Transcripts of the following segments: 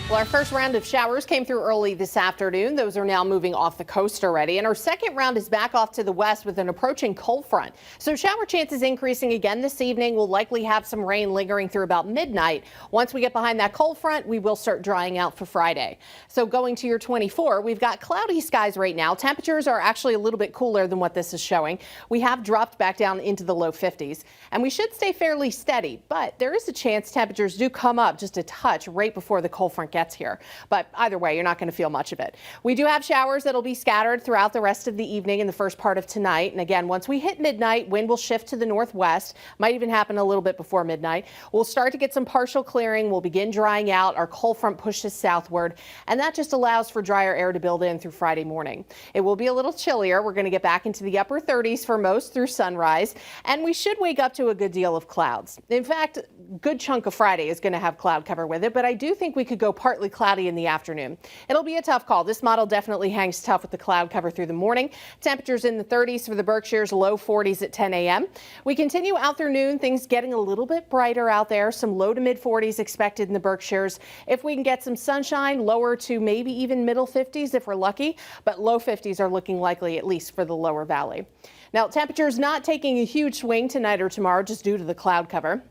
Well, our first round of showers came through early this afternoon. Those are now moving off the coast already. And our second round is back off to the west with an approaching cold front. So shower chances increasing again this evening. We'll likely have some rain lingering through about midnight. Once we get behind that cold front, we will start drying out for Friday. So going to your 24, we've got cloudy skies right now. Temperatures are actually a little bit cooler than what this is showing. We have dropped back down into the low 50s and we should stay fairly steady, but there is a chance temperatures do come up just a touch right before the cold front gets here. But either way, you're not going to feel much of it. We do have showers that'll be scattered throughout the rest of the evening and the first part of tonight. And again, once we hit midnight, wind will shift to the northwest. Might even happen a little bit before midnight. We'll start to get some partial clearing. We'll begin drying out. Our cold front pushes southward, and that just allows for drier air to build in through Friday morning. It will be a little chillier. We're going to get back into the upper 30s for most through sunrise, and we should wake up to a good deal of clouds. In fact, a good chunk of Friday is going to have cloud cover with it, but I do think we could go partly cloudy in the afternoon. It'll be a tough call. This model definitely hangs tough with the cloud cover through the morning. Temperatures in the 30s for the Berkshires, low 40s at 10 a.m. We continue out through noon, things getting a little bit brighter out there. Some low to mid 40s expected in the Berkshires. If we can get some sunshine, lower to maybe even middle 50s if we're lucky, but low 50s are looking likely, at least for the lower valley. Now, temperatures not taking a huge swing tonight or tomorrow just due to the cloud cover.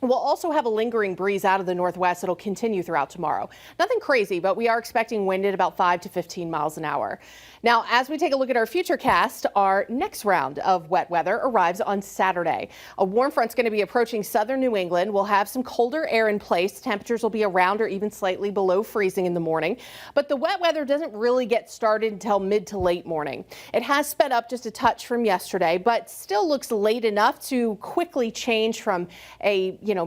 We'll also have a lingering breeze out of the northwest. It'll continue throughout tomorrow. Nothing crazy, but we are expecting wind at about 5 to 15 miles an hour. Now, as we take a look at our futurecast, our next round of wet weather arrives on Saturday. A warm front's going to be approaching southern New England. We'll have some colder air in place. Temperatures will be around or even slightly below freezing in the morning. But the wet weather doesn't really get started until mid to late morning. It has sped up just a touch from yesterday, but still looks late enough to quickly change from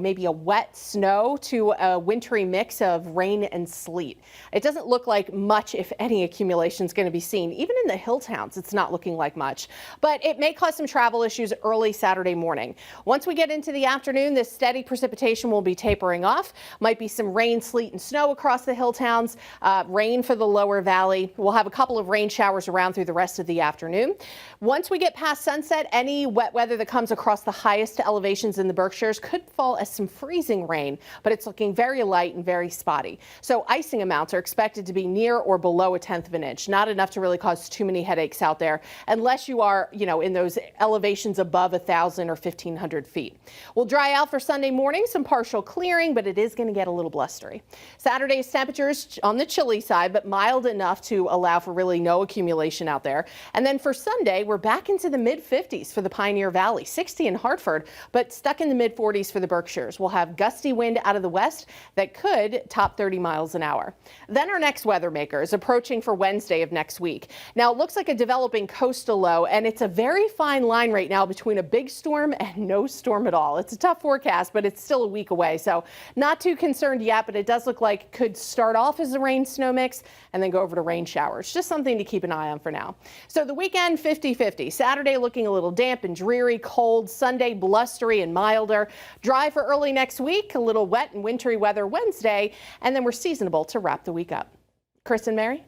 maybe a wet snow to a wintry mix of rain and sleet. It doesn't look like much, if any, accumulation is going to be seen. Even in the hill towns, it's not looking like much, but it may cause some travel issues early Saturday morning. Once we get into the afternoon, this steady precipitation will be tapering off. Might be some rain, sleet, and snow across the hill towns, rain for the lower valley. We'll have a couple of rain showers around through the rest of the afternoon. Once we get past sunset, any wet weather that comes across the highest elevations in the Berkshires could fall as some freezing rain, but it's looking very light and very spotty. So icing amounts are expected to be near or below 1/10 of an inch. Not enough to really cause too many headaches out there unless you are, in those elevations above 1,000 or 1,500 feet. We'll dry out for Sunday morning, some partial clearing, but it is going to get a little blustery. Saturday's temperatures on the chilly side, but mild enough to allow for really no accumulation out there. And then for Sunday, we're back into the mid 50s for the Pioneer Valley, 60 in Hartford, but stuck in the mid 40s for the Berkshires. We'll have gusty wind out of the west that could top 30 miles an hour. Then our next weather maker is approaching for Wednesday of next week. Now, it looks like a developing coastal low, and it's a very fine line right now between a big storm and no storm at all. It's a tough forecast, but it's still a week away, so not too concerned yet, but it does look like it could start off as a rain-snow mix and then go over to rain showers. Just something to keep an eye on for now. So the weekend, 50-50. Saturday looking a little damp and dreary, cold. Sunday, blustery and milder. Dry for early next week, a little wet and wintry weather Wednesday, and then we're seasonable to wrap the week up. Chris and Mary?